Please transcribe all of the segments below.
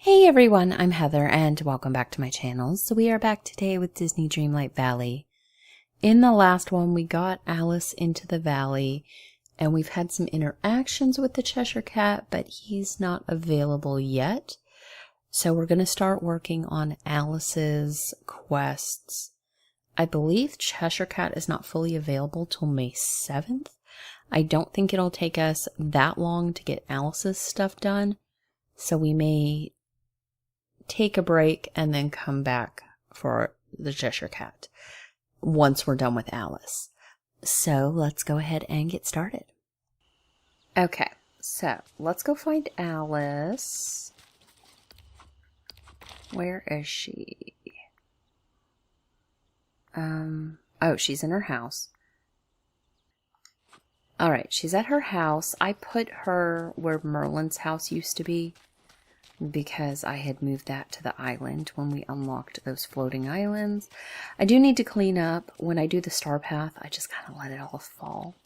Hey everyone, I'm Heather and welcome back to my channel. So we are back today with Disney Dreamlight Valley. In the last one, we got Alice into the valley and we've had some interactions with the Cheshire Cat, but he's not available yet. So we're going to start working on Alice's quests. I believe Cheshire Cat is not fully available till May 7th. I don't think it'll take us that long to get Alice's stuff done. So we may take a break and then come back for the Cheshire Cat once we're done with Alice. So let's go ahead and get started. Okay, so let's go find Alice. Where is she? Oh, she's in her house. Alright, she's at her house. I put her where Merlin's house used to be, because I had moved that to the island when we unlocked those floating islands. I do need to clean up. When I do the star path, I just kind of let it all fall.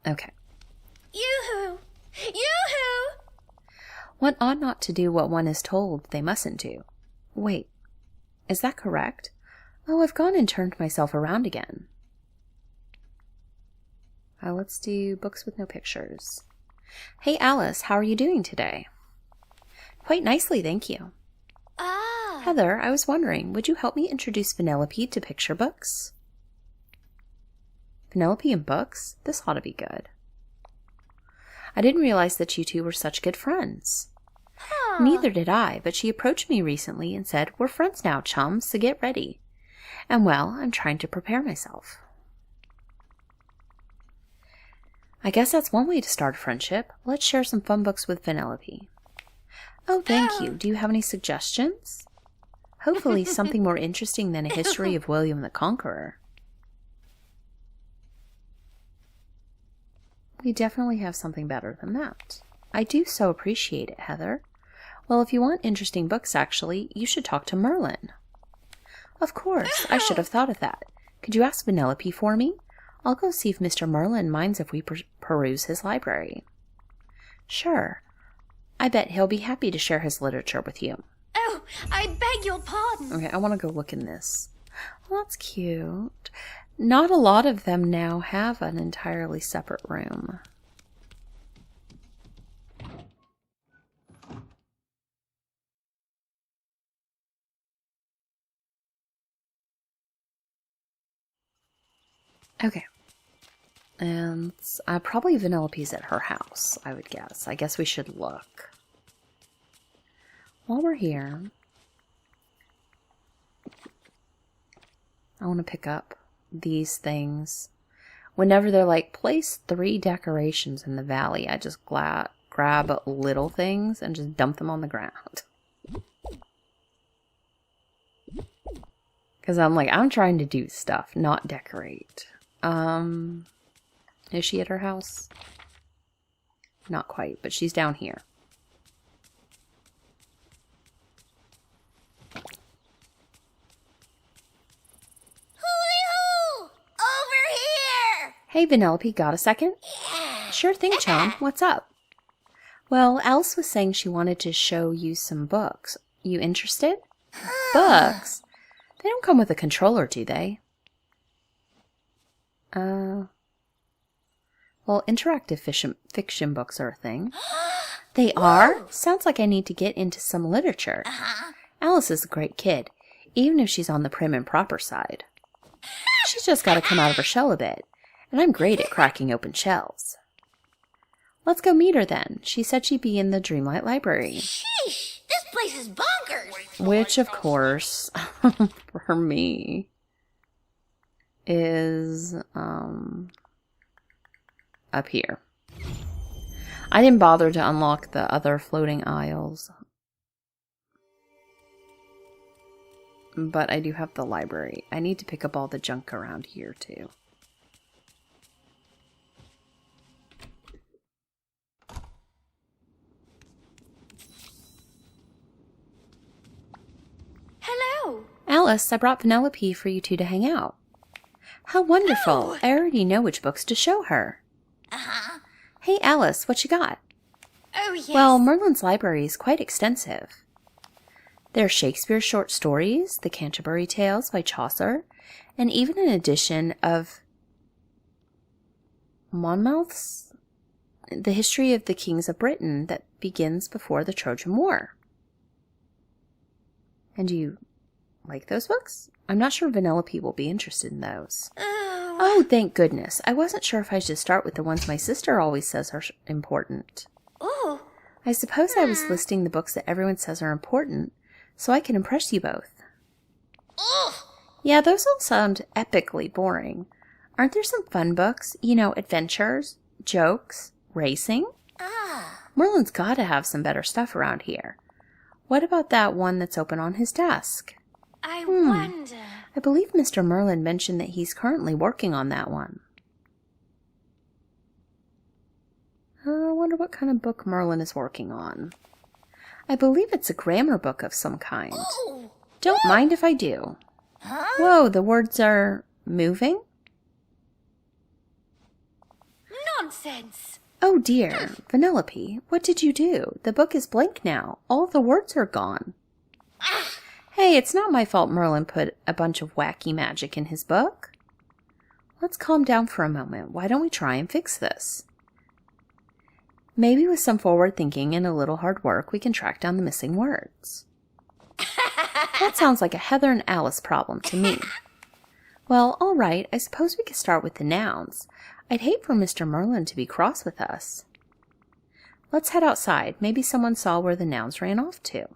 Okay. Yoo-hoo! Yoo-hoo! One ought not to do what one is told they mustn't do. Wait, is that correct? Oh, I've gone and turned myself around again. Let's do books with no pictures. Hey Alice, how are you doing today? Quite nicely, thank you. Ah! Heather, I was wondering, would you help me introduce Penelope to picture books? Penelope and books? This ought to be good. I didn't realize that you two were such good friends. Huh. Neither did I, but she approached me recently and said, "We're friends now, chums, so get ready." And well, I'm trying to prepare myself. I guess that's one way to start a friendship. Let's share some fun books with Penelope. Oh, thank you. Do you have any suggestions? Hopefully something more interesting than a history of William the Conqueror. We definitely have something better than that. I do so appreciate it, Heather. Well, if you want interesting books, actually, you should talk to Merlin. Of course, I should have thought of that. Could you ask Penelope for me? I'll go see if Mr. Merlin minds if we peruse his library. Sure. I bet he'll be happy to share his literature with you. Oh, I beg your pardon. Okay, I want to go look in this. Well, that's cute. Not a lot of them now have an entirely separate room. Okay. And probably Vanellope's at her house, I would guess. I guess we should look. While we're here, I want to pick up these things. Whenever they're like, place 3 decorations in the valley, I just grab little things and just dump them on the ground. Because I'm trying to do stuff, not decorate. Is she at her house? Not quite, but she's down here. Hoo-hoo! Over here! Hey, Vanellope, got a second? Yeah. Sure thing, chum. What's up? Well, Alice was saying she wanted to show you some books. You interested? Books? They don't come with a controller, do they? Well, interactive fiction books are a thing. They are? Sounds like I need to get into some literature. Alice is a great kid, even if she's on the prim and proper side. She's just got to come out of her shell a bit, and I'm great at cracking open shells. Let's go meet her then. She said she'd be in the Dreamlight Library. Sheesh! This place is bonkers! Which, of course, for me, is up here. I didn't bother to unlock the other floating aisles, but I do have the library. I need to pick up all the junk around here too. Hello! Alice, I brought Penelope for you two to hang out. How wonderful. I already know which books to show her. Uh-huh. Hey, Alice, what you got? Oh, yes. Well, Merlin's library is quite extensive. There are Shakespeare's short stories, the Canterbury Tales by Chaucer, and even an edition of Monmouth's The History of the Kings of Britain that begins before the Trojan War. And do you like those books? I'm not sure Vanellope will be interested in those. Oh, thank goodness. I wasn't sure if I should start with the ones my sister always says are important. Oh. I suppose I was listing the books that everyone says are important, so I can impress you both. Ugh. Yeah, those all sound epically boring. Aren't there some fun books? You know, adventures, jokes, racing? Merlin's got to have some better stuff around here. What about that one that's open on his desk? I wonder. I believe Mr. Merlin mentioned that he's currently working on that one. I wonder what kind of book Merlin is working on. I believe it's a grammar book of some kind. Oh. Don't mind if I do. Huh? Whoa, the words are moving? Nonsense. Oh dear, Vanellope, what did you do? The book is blank now. All the words are gone. Hey, it's not my fault Merlin put a bunch of wacky magic in his book. Let's calm down for a moment. Why don't we try and fix this? Maybe with some forward thinking and a little hard work, we can track down the missing words. That sounds like a Heather and Alice problem to me. Well, all right, I suppose we could start with the nouns. I'd hate for Mr. Merlin to be cross with us. Let's head outside. Maybe someone saw where the nouns ran off to.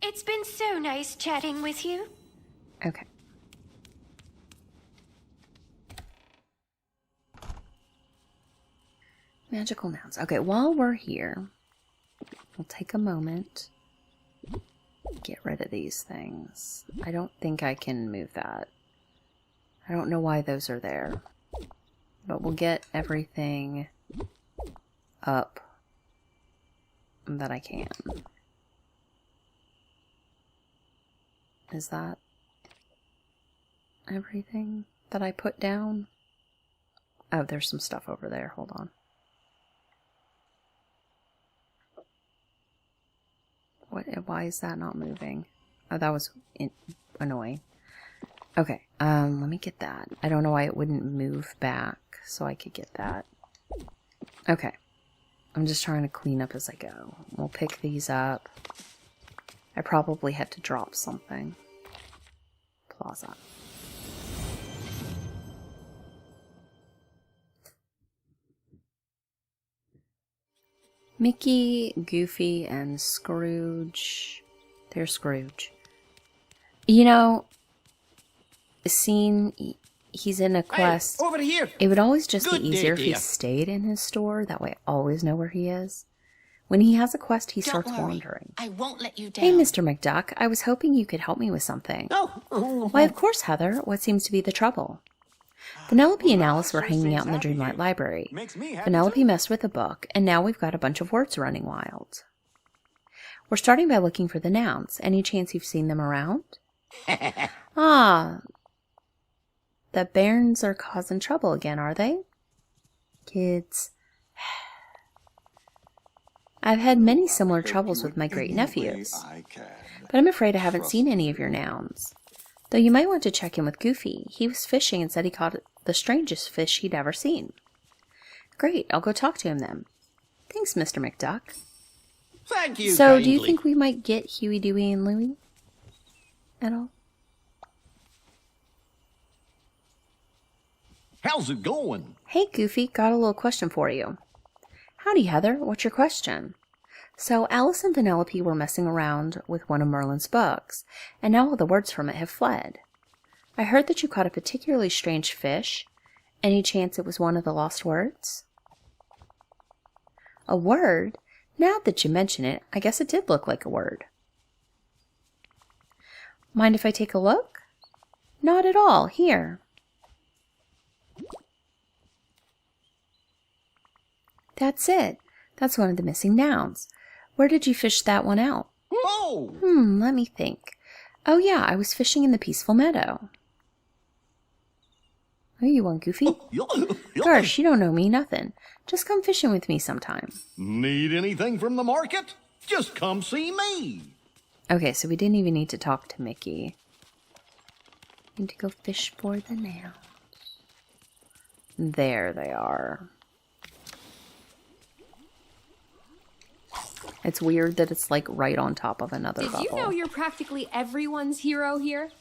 It's been so nice chatting with you. Okay. Magical nouns. Okay, while we're here, we'll take a moment. Get rid of these things. I don't think I can move that. I don't know why those are there. But we'll get everything up that I can. Is that everything that I put down? Oh, there's some stuff over there. Hold on. Why is that not moving? Oh, that was annoying. Okay, let me get that. I don't know why it wouldn't move back, so I could get that. Okay. I'm just trying to clean up as I go. We'll pick these up. I probably had to drop something. Plaza. Mickey, Goofy, and Scrooge. They're Scrooge. You know, he's in a quest. Hey, over here. It would always just Good be easier if he idea. stayed in his store. That way I always know where he is. When he has a quest, he starts wandering. I won't let you down. Hey, Mr. McDuck, I was hoping you could help me with something. Oh, Why, of course, Heather. What seems to be the trouble? Vanellope and Alice were hanging out in the Dreamlight library. makes me happy. Vanellope messed with a book, and now we've got a bunch of words running wild. We're starting by looking for the nouns. Any chance you've seen them around? Ah, the bairns are causing trouble again, are they? Kids. I've had many similar troubles with my great-nephews, but I'm afraid I haven't seen any of your nouns. Though you might want to check in with Goofy. He was fishing and said he caught the strangest fish he'd ever seen. Great, I'll go talk to him then. Thanks, Mr. McDuck. Thank you. So, do you kindly. think we might get Huey, Dewey, and Louie at all? How's it going? Hey, Goofy, got a little question for you. Howdy, Heather. What's your question? So, Alice and Vanellope were messing around with one of Merlin's books, and now all the words from it have fled. I heard that you caught a particularly strange fish. Any chance it was one of the lost words? A word? Now that you mention it, I guess it did look like a word. Mind if I take a look? Not at all. Here. That's it. That's one of the missing nouns. Where did you fish that one out? Whoa! Let me think. Oh yeah, I was fishing in the peaceful meadow. Oh, you want Goofy? Gosh, you don't know me nothing. Just come fishing with me sometime. Need anything from the market? Just come see me. Okay, so we didn't even need to talk to Mickey. Need to go fish for the nails. There they are. It's weird that it's like right on top of another bubble. Did you know you're practically everyone's hero here?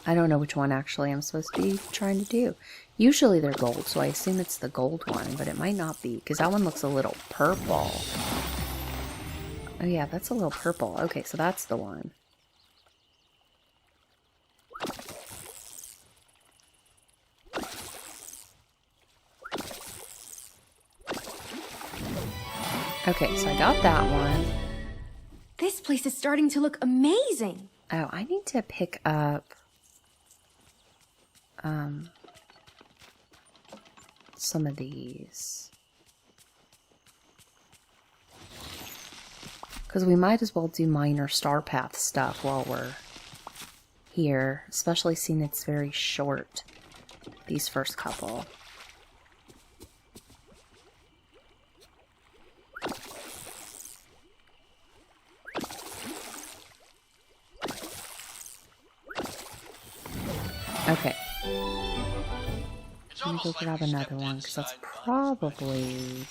I don't know which one actually I'm supposed to be trying to do. Usually they're gold, so I assume it's the gold one, but it might not be, because that one looks a little purple. Oh yeah, that's a little purple. Okay, so that's the one. Okay, so I got that one. This place is starting to look amazing. Oh, I need to pick up some of these. Because we might as well do minor star path stuff while we're here, especially seeing it's very short, these first couple. Okay. Let me go grab another one, because that's probably...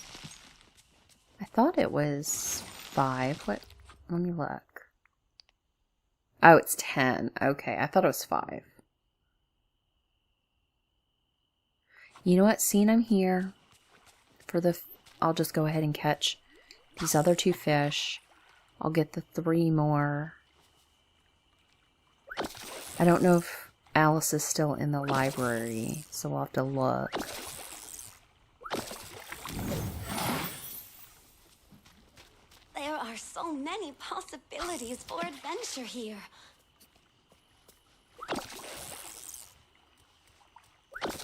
I thought it was 5. What? Let me look. Oh, it's 10. Okay, I thought it was 5. You know what? Seeing I'm here for the... I'll just go ahead and catch these other 2 fish. I'll get the 3 more. I don't know if Alice is still in the library, so we'll have to look. There are so many possibilities for adventure here.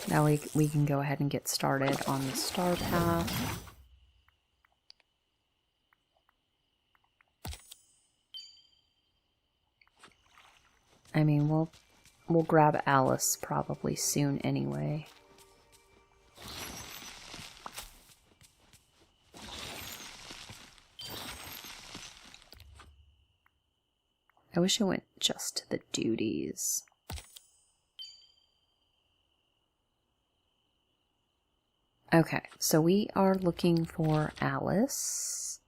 Now we can go ahead and get started on the star path. I mean, we'll grab Alice probably soon anyway. I wish it went just to the duties. Okay, so we are looking for Alice.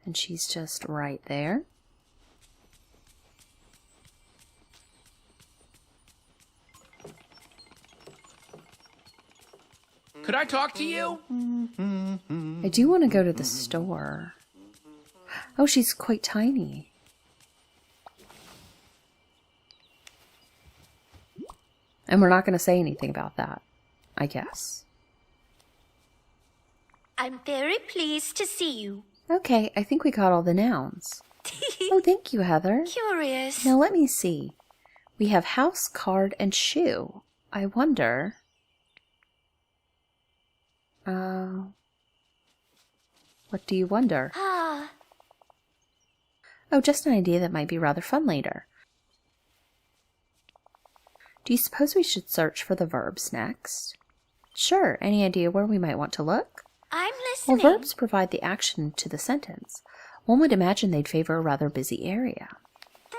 And she's just right there. Could I talk to you? I do want to go to the store. Oh, she's quite tiny. And we're not going to say anything about that, I guess. I'm very pleased to see you. Okay, I think we got all the nouns. Oh, thank you, Heather. Curious. Now let me see. We have house, card, and shoe. I wonder... what do you wonder? Ah, Oh, just an idea that might be rather fun later. Do you suppose we should search for the verbs next? Sure. Any idea where we might want to look? I'm Well, listening. verbs provide the action to the sentence. One would imagine they'd favor a rather busy area.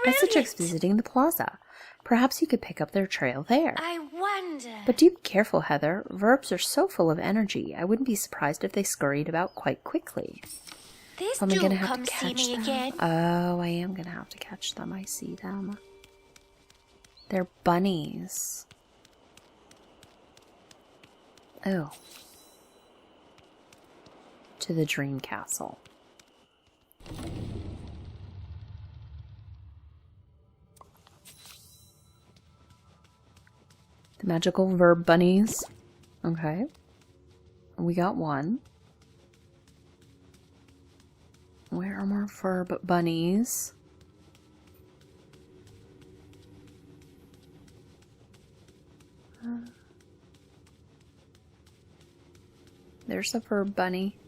I suggest visiting the plaza. Perhaps you could pick up their trail there. I wonder. But do be careful, Heather. Verbs are so full of energy. I wouldn't be surprised if they scurried about quite quickly. This Am I do gonna have come to see catch me them? again. Oh, I am gonna have to catch them. I see them. They're bunnies. Oh. To the dream castle. The magical verb bunnies. Okay. We got one. Where are more verb bunnies? There's a verb bunny.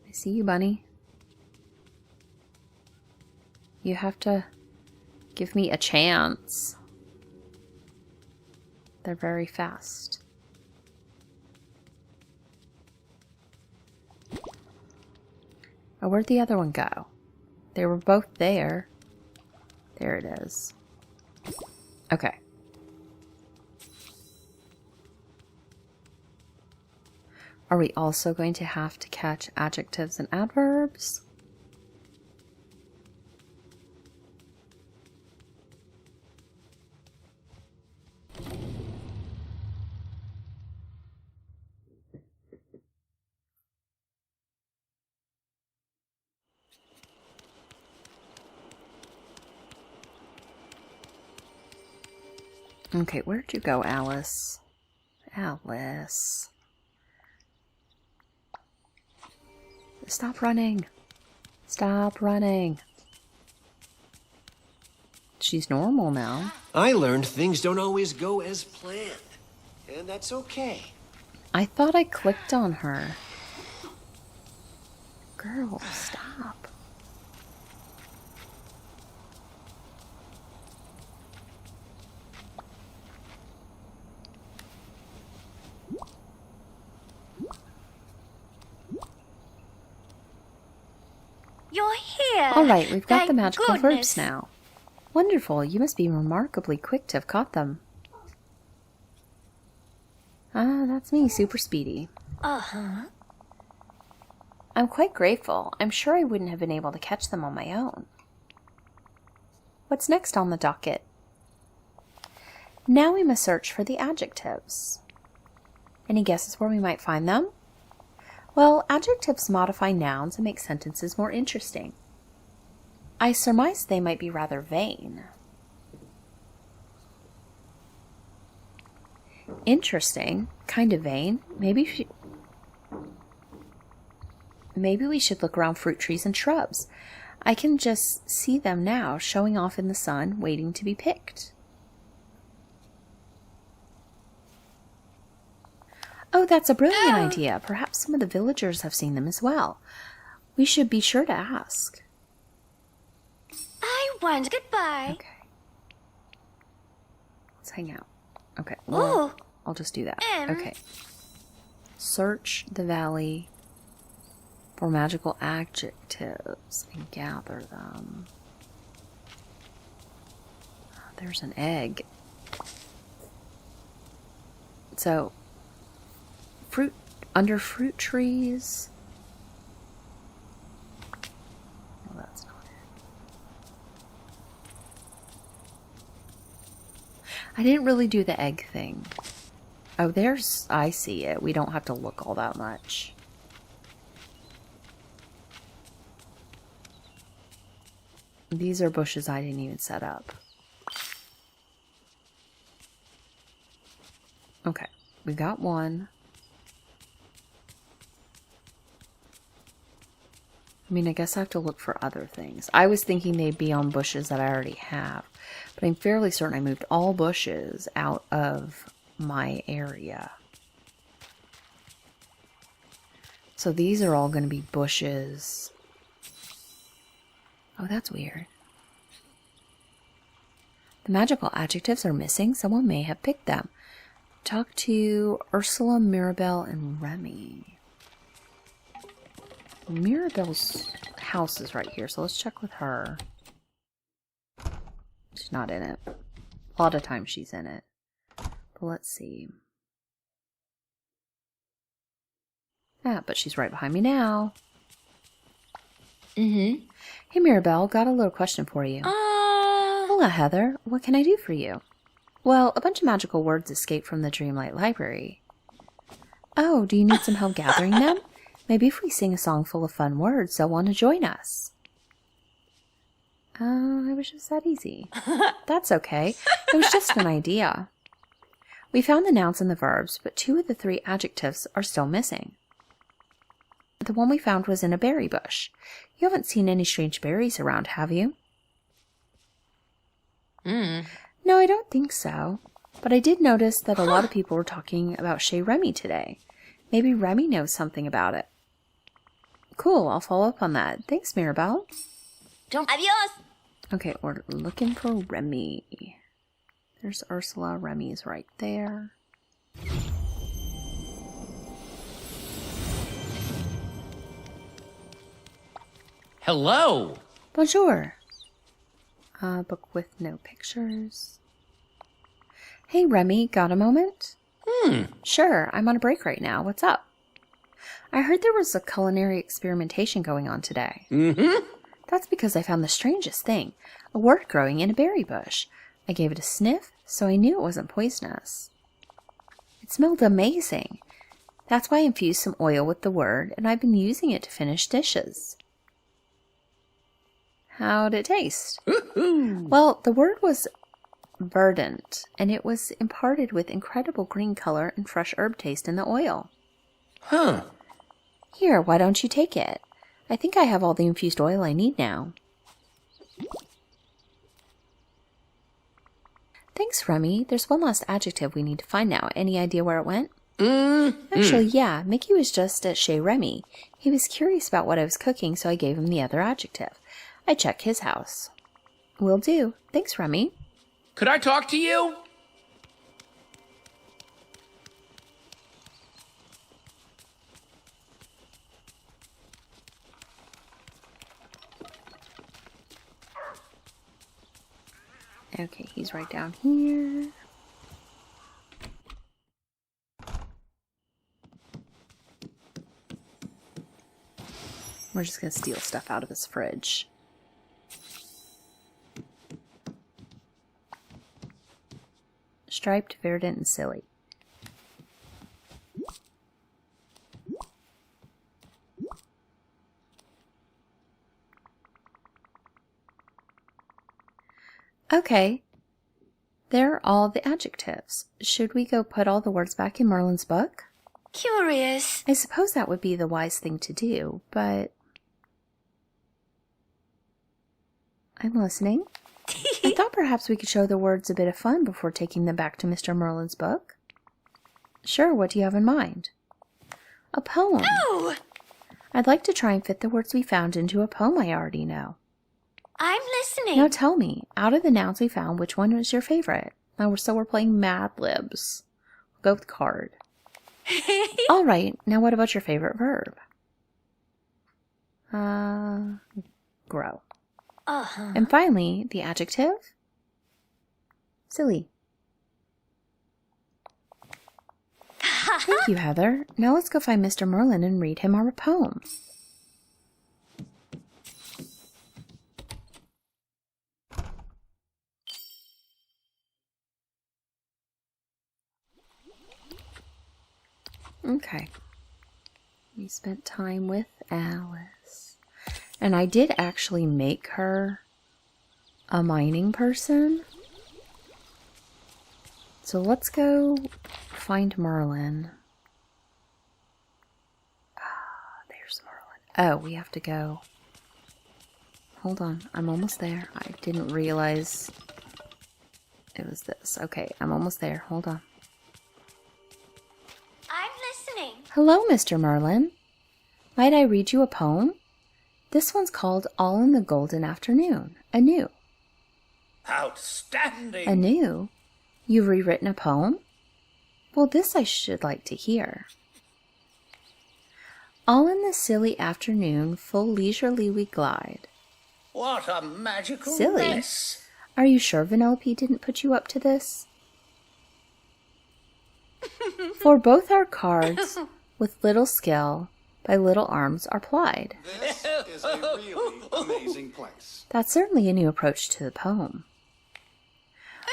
I see you, bunny. You have to give me a chance. They're very fast. Oh, where'd the other one go? They were both there. There it is. Okay. Are we also going to have to catch adjectives and adverbs? Okay, where'd you go, Alice? Alice. Stop running. Stop running. She's normal now. I learned things don't always go as planned, and that's okay. I thought I clicked on her. Girl, stop. You're here. All right, we've got Thank the magical verbs goodness. now. Wonderful. You must be remarkably quick to have caught them. Ah, that's me, super speedy. Uh-huh. I'm quite grateful. I'm sure I wouldn't have been able to catch them on my own. What's next on the docket? Now we must search for the adjectives. Any guesses where we might find them? Well, adjectives modify nouns and make sentences more interesting. I surmise they might be rather vain. Interesting, kind of vain. Maybe we should look around fruit trees and shrubs. I can just see them now, showing off in the sun, waiting to be picked. Oh, that's a brilliant idea. Perhaps some of the villagers have seen them as well. We should be sure to ask. I want goodbye. Okay. Let's hang out. Okay. Well, Ooh. I'll just do that. Okay. Search the valley for magical adjectives and gather them. Oh, there's an egg. So, under fruit trees. Well, that's not it. I didn't really do the egg thing. Oh, I see it. We don't have to look all that much. These are bushes I didn't even set up. Okay, we got one. I mean, I guess I have to look for other things. I was thinking they'd be on bushes that I already have, but I'm fairly certain I moved all bushes out of my area. So these are all going to be bushes. Oh, that's weird. The magical adjectives are missing. Someone may have picked them. Talk to Ursula, Mirabelle, and Remy. Mirabelle's house is right here, so let's check with her. She's not in it. A lot of times she's in it. But let's see. Ah, but she's right behind me now. Mm-hmm. Hey Mirabelle, got a little question for you. Hola Heather, what can I do for you? Well, a bunch of magical words escaped from the Dreamlight library. Oh, do you need some help gathering them? Maybe if we sing a song full of fun words, they'll want to join us. I wish it was that easy. That's okay. It was just an idea. We found the nouns and the verbs, but 2 of the 3 adjectives are still missing. The one we found was in a berry bush. You haven't seen any strange berries around, have you? No, I don't think so. But I did notice that a lot of people were talking about Chez Remy today. Maybe Remy knows something about it. Cool, I'll follow up on that. Thanks, Mirabelle. Adios! Okay, we're looking for Remy. There's Ursula. Remy's right there. Hello. Bonjour. Book with no pictures. Hey, Remy, got a moment? Sure, I'm on a break right now. What's up? I heard there was a culinary experimentation going on today. That's because I found the strangest thing. A wort growing in a berry bush. I gave it a sniff, so I knew it wasn't poisonous. It smelled amazing. That's why I infused some oil with the wort, and I've been using it to finish dishes. How'd it taste? Well, the wort was verdant, and it was imparted with incredible green color and fresh herb taste in the oil. Huh. Here, why don't you take it? I think I have all the infused oil I need now. Thanks, Remy. There's one last adjective we need to find now. Any idea where it went? Actually, yeah. Mickey was just at Chez Remy. He was curious about what I was cooking, so I gave him the other adjective. I check his house. Will do. Thanks, Remy. Could I talk to you? Okay, he's right down here. We're just going to steal stuff out of his fridge. Striped, verdant, and silly. Okay. There are all the adjectives. Should we go put all the words back in Merlin's book? Curious. I suppose that would be the wise thing to do, but... I'm listening. I thought perhaps we could show the words a bit of fun before taking them back to Mr. Merlin's book. Sure, what do you have in mind? A poem. Oh! I'd like to try and fit the words we found into a poem I already know. I'm listening. Now tell me, out of the nouns we found, which one was your favorite? Now we're playing Mad Libs. We'll go with card. All right, now what about your favorite verb? Grow. And finally, the adjective? Silly. Thank you, Heather. Now let's go find Mr. Merlin and read him our poem. Okay. We spent time with Alice. And I did actually make her a mining person. So let's go find Merlin. There's Merlin. Oh, we have to go. Hold on. I'm almost there. I didn't realize it was this. Okay, I'm almost there. Hold on. I'm listening. Hello, Mr. Merlin. Might I read you a poem? This one's called All in the Golden Afternoon. Anew. Outstanding! Anew? You've rewritten a poem? Well, this I should like to hear. All in the silly afternoon, full leisurely we glide. What a magical Silly? mess! Are you sure Vanellope didn't put you up to this? For both our cards, with little skill, by little arms are plied. This is a really amazing place. That's certainly a new approach to the poem.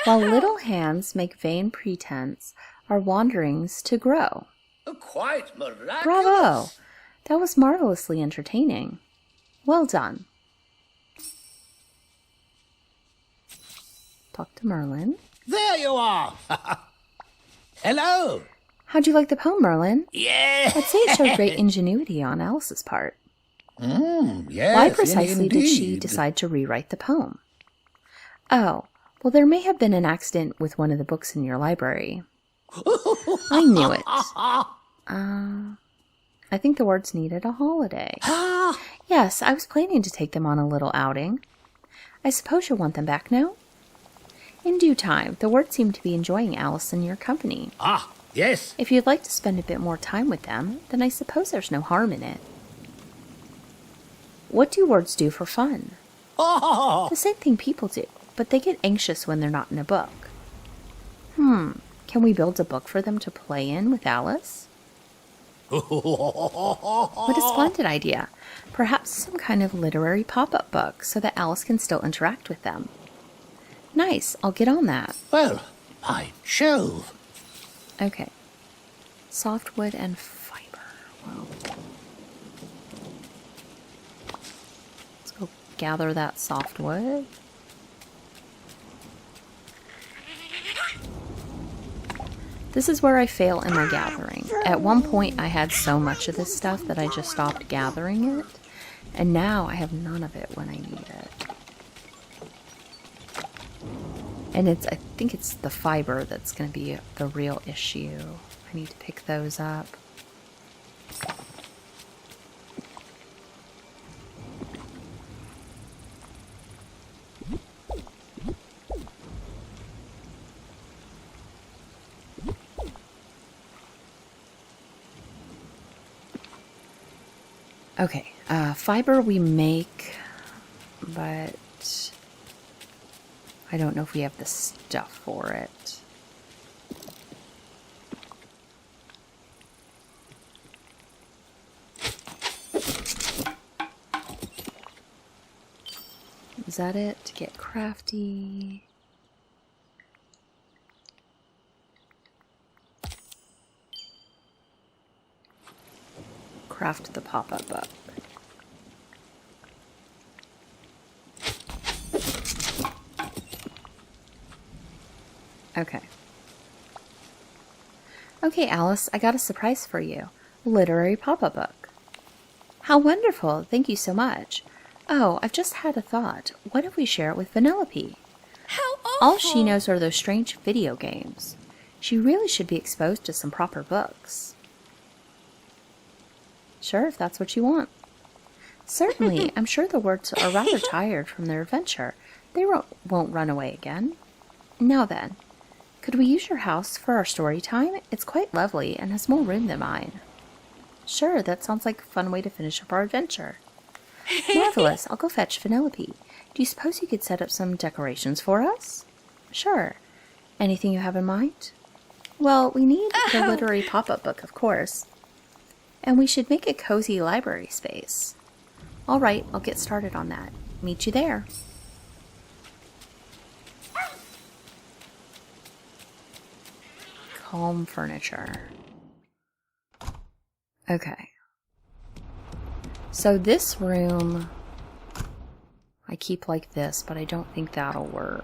While little hands make vain pretense, our wanderings to grow. Quite miraculous! Bravo! That was marvelously entertaining. Well done. Talk to Merlin. There you are! Hello! How'd you like the poem, Merlin? Yeah! I'd say it showed great ingenuity on Alice's part. Yes, Why precisely did she indeed. decide to rewrite the poem? Oh, well, there may have been an accident with one of the books in your library. I knew it. I think the words needed a holiday. Yes, I was planning to take them on a little outing. I suppose you'll want them back now? In due time, the words seem to be enjoying Alice and your company. Ah, yes. If you'd like to spend a bit more time with them, then I suppose there's no harm in it. What do words do for fun? Ah, The same thing people do, but they get anxious when they're not in a book. Can we build a book for them to play in with Alice? What a splendid idea. Perhaps some kind of literary pop-up book so that Alice can still interact with them. Nice, I'll get on that. well, by Jove. Okay. Softwood and fiber. Well, let's go gather that softwood. This is where I fail in my gathering. At one point I had so much of this stuff that I just stopped gathering it, and now I have none of it when I need it. And I think it's the fiber that's going to be the real issue. I need to pick those up. Okay, fiber we make, but I don't know if we have the stuff for it. Is that it? To get crafty. Craft the pop-up book. Okay. Okay, Alice, I got a surprise for you. A literary pop-up book. How wonderful! Thank you so much. Oh, I've just had a thought. What if we share it with Vanellope? How awful! All she knows are those strange video games. She really should be exposed to some proper books. Sure, if that's what you want. Certainly, I'm sure the words are rather tired from their adventure. They won't run away again. Now then, could we use your house for our story time? It's quite lovely and has more room than mine. Sure, that sounds like a fun way to finish up our adventure. Marvelous, I'll go fetch Vanellope. Do you suppose you could set up some decorations for us? Sure. Anything you have in mind? Well, we need the literary pop-up book, of course. And we should make a cozy library space. All right, I'll get started on that. Meet you there. Calm furniture. Okay. So this room, I keep like this, but I don't think that'll work.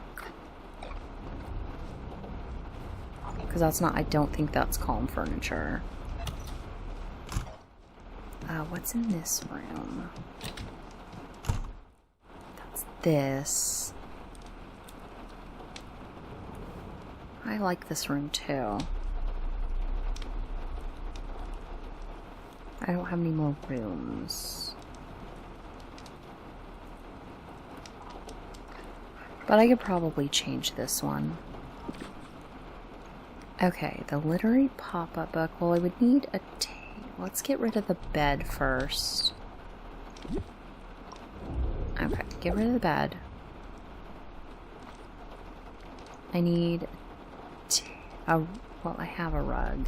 Because I don't think that's calm furniture. What's in this room? That's this. I like this room too. I don't have any more rooms. But I could probably change this one. Okay, the literary pop-up book. Well, I would need a table. Let's get rid of the bed first. Okay, get rid of the bed. I need well, I have a rug.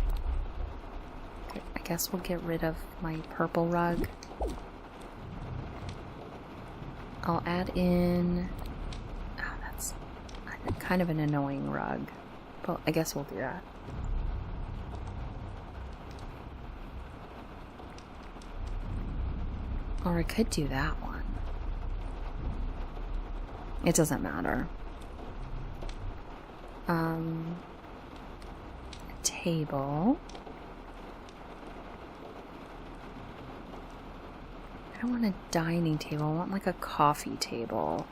Okay, I guess we'll get rid of my purple rug. I'll add in... Oh, that's kind of an annoying rug. But I guess we'll do that. Or I could do that one. It doesn't matter. A table. I don't want a dining table. I want like a coffee table.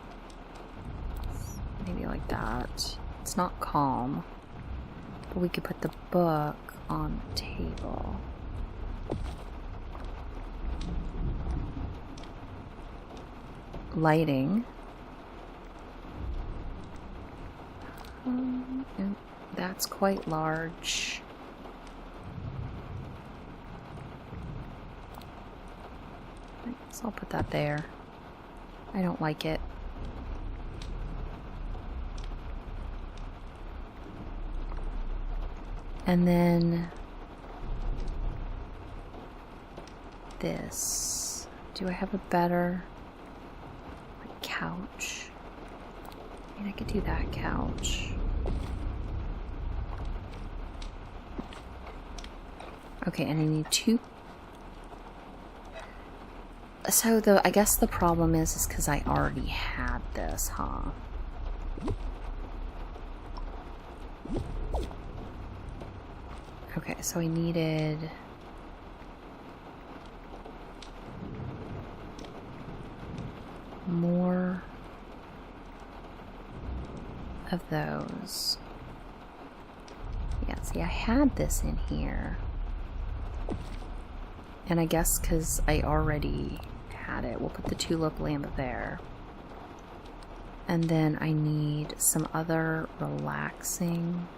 Maybe like that. It's not calm. But we could put the book on the table. Lighting. And that's quite large. So I'll put that there. I don't like it. And then this. Do I have a better couch? I mean, I could do that couch. Okay, and I need 2. So I guess the problem is because I already had this, huh? Okay, so I needed more of those. Yeah, see, I had this in here. And I guess because I already had it, we'll put the tulip lamp there. And then I need some other relaxing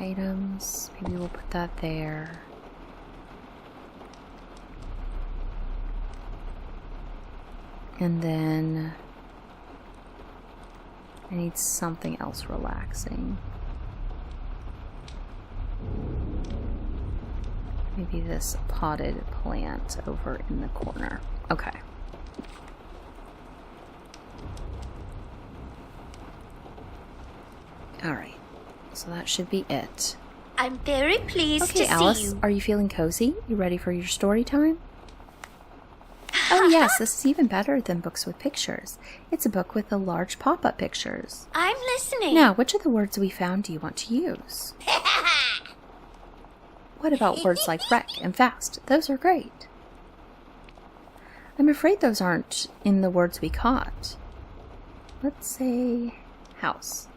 items. Maybe we'll put that there. And then I need something else relaxing. Maybe this potted plant over in the corner. Okay. Alright. So that should be it. I'm very pleased to Alice, see you. are you feeling cozy? You ready for your story time? Oh yes, this is even better than books with pictures. It's a book with a large pop-up pictures. I'm listening. Now, which of the words we found do you want to use? What about words like wreck and fast? Those are great. I'm afraid those aren't in the words we caught. Let's say house.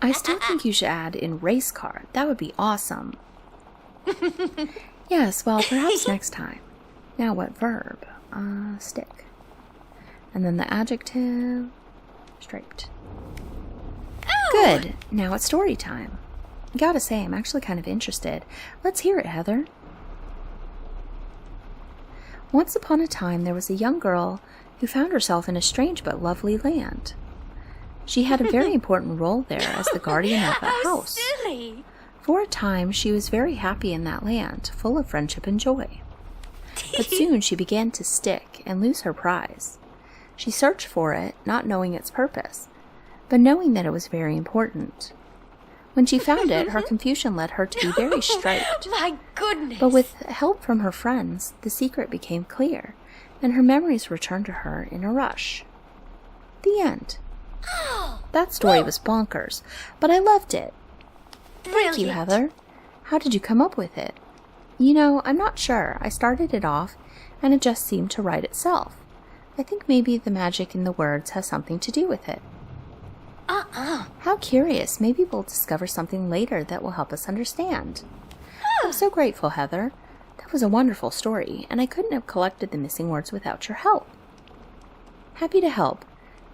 I still think you should add in race car. That would be awesome. Yes, well, perhaps next time. Now what verb? Stick. And then the adjective, striped. Oh. Good. Now it's story time. I gotta say, I'm actually kind of interested. Let's hear it, Heather. Once upon a time, there was a young girl who found herself in a strange but lovely land. She had a very important role there as the guardian of that house. Silly. For a time, she was very happy in that land, full of friendship and joy. But soon she began to stick and lose her prize. She searched for it, not knowing its purpose, but knowing that it was very important. When she found it, her confusion led her to be very striped. My goodness. But with help from her friends, the secret became clear, and her memories returned to her in a rush. The end. That story was bonkers, but I loved it. Thank you, Heather. How did you come up with it? You know, I'm not sure. I started it off, and it just seemed to write itself. I think maybe the magic in the words has something to do with it. How curious. Maybe we'll discover something later that will help us understand. I'm so grateful, Heather. That was a wonderful story, and I couldn't have collected the missing words without your help. Happy to help.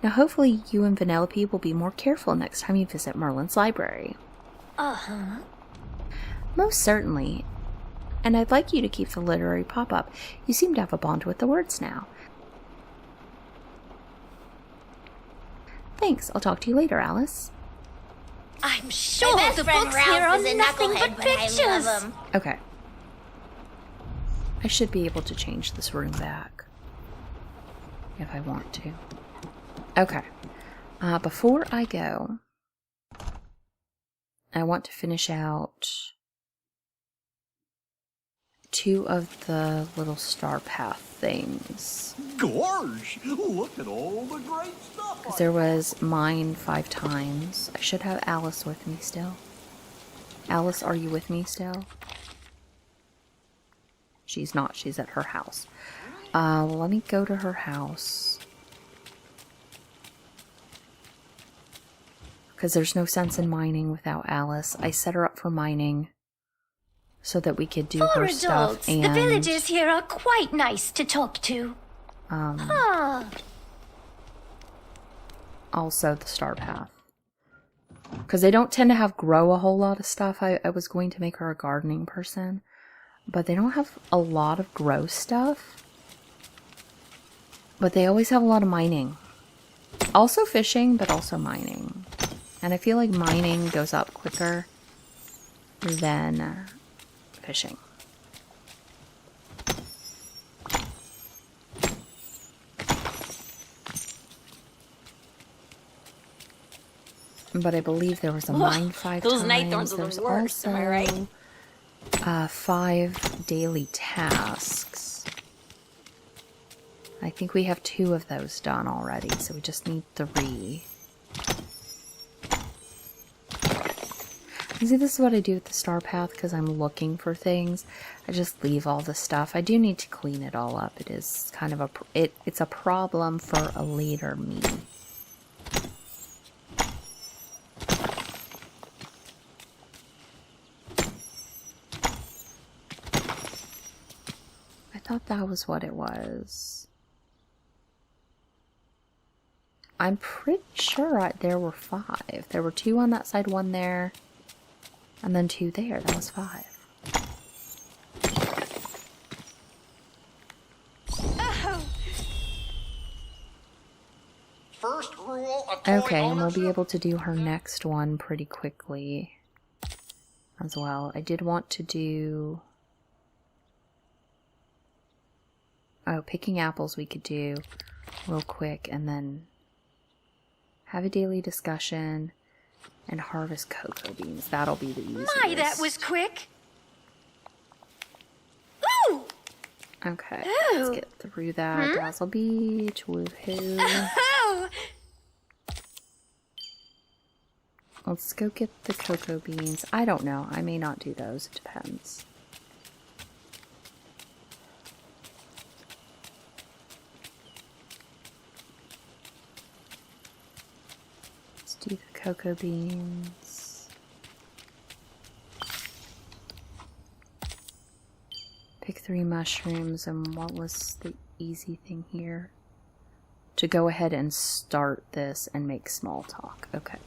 Now hopefully you and Vanellope will be more careful next time you visit Merlin's library. Most certainly. And I'd like you to keep the literary pop-up. You seem to have a bond with the words now. Thanks. I'll talk to you later, Alice. I'm sure My best the friend books Ralph here are is a nothing knucklehead, but but I pictures. love him. Okay. I should be able to change this room back. If I want to. Okay. Before I go, I want to finish out 2 of the little star path things. Gorge, look at all the great stuff. Because there was mine 5 times. I should have Alice with me still. Alice, are you with me still? She's not. She's at her house. Let me go to her house. Because there's no sense in mining without Alice. I set her up for mining so that we could do For her adults, stuff. And the villagers here are quite nice to talk to. also the star path. Because they don't tend to grow a whole lot of stuff. I was going to make her a gardening person. But they don't have a lot of grow stuff. But they always have a lot of mining. Also fishing, but also mining. And I feel like mining goes up quicker than fishing. But I believe there was a mine 5 times. Those night thorns are There's the worst, am I right? also 5 daily tasks. I think we have 2 of those done already, so we just need 3. You see, this is what I do with the star path because I'm looking for things. I just leave all the stuff. I do need to clean it all up. It is kind of it's a problem for a later me. I thought that was what it was. I'm pretty sure there were 5. There were 2 on that side, 1 there, and then 2 there. That was 5. First rule of toy Okay, and we'll be ownership. able to do her next one pretty quickly as well. I did want to do... Oh, picking apples we could do real quick, and then have a daily discussion and harvest cocoa beans. That'll be the easiest. My, that was quick. Ooh! Okay, Ooh. let's get through that. Dazzle Beach, woohoo. Oh! Let's go get the cocoa beans. I don't know. I may not do those. It depends. Let's do the cocoa beans. Pick 3 mushrooms, and what was the easy thing here? To go ahead and start this and make small talk. Okay.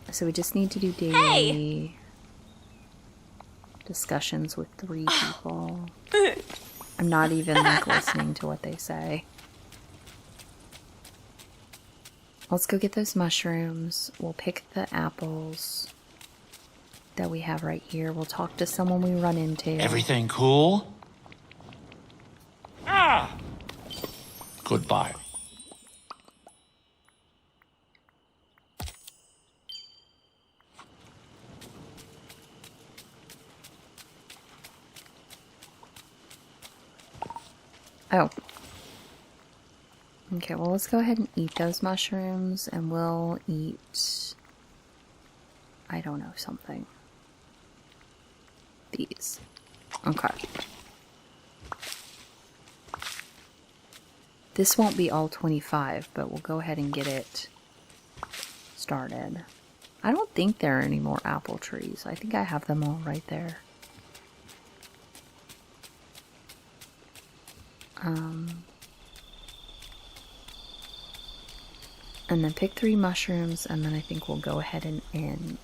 So we just need to do daily discussions with 3 people. I'm not even like listening to what they say. Let's go get those mushrooms. We'll pick the apples that we have right here. We'll talk to someone we run into. Everything cool? Ah! Goodbye. Oh. Okay, well, let's go ahead and eat those mushrooms, and we'll eat, I don't know, something. These. Okay. This won't be all 25, but we'll go ahead and get it started. I don't think there are any more apple trees. I think I have them all right there. And then pick 3 mushrooms, and then I think we'll go ahead and end.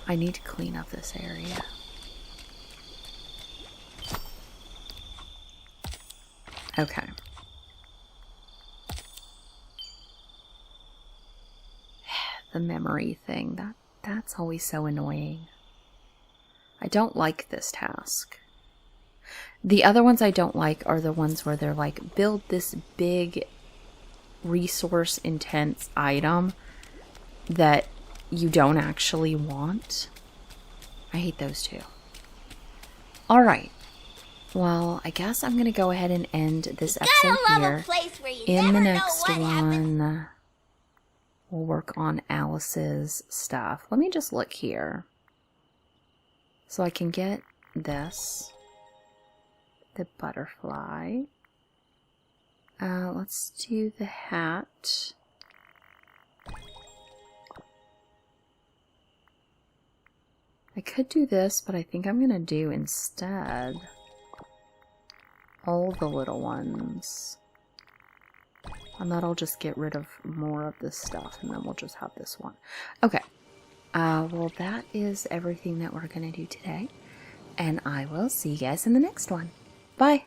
I need to clean up this area. Okay. The memory thing, that's always so annoying. I don't like this task. The other ones I don't like are the ones where they're like, build this big resource intense item that you don't actually want. I hate those too. Alright. Well, I guess I'm going to go ahead and end this episode here. In the next one, we'll work on Alice's stuff. Let me just look here. So I can get this. The butterfly. Let's do the hat. I could do this, but I think I'm gonna do instead all the little ones. And that'll just get rid of more of this stuff, and then we'll just have this one. Okay. Well, that is everything that we're going to do today. And I will see you guys in the next one. Bye!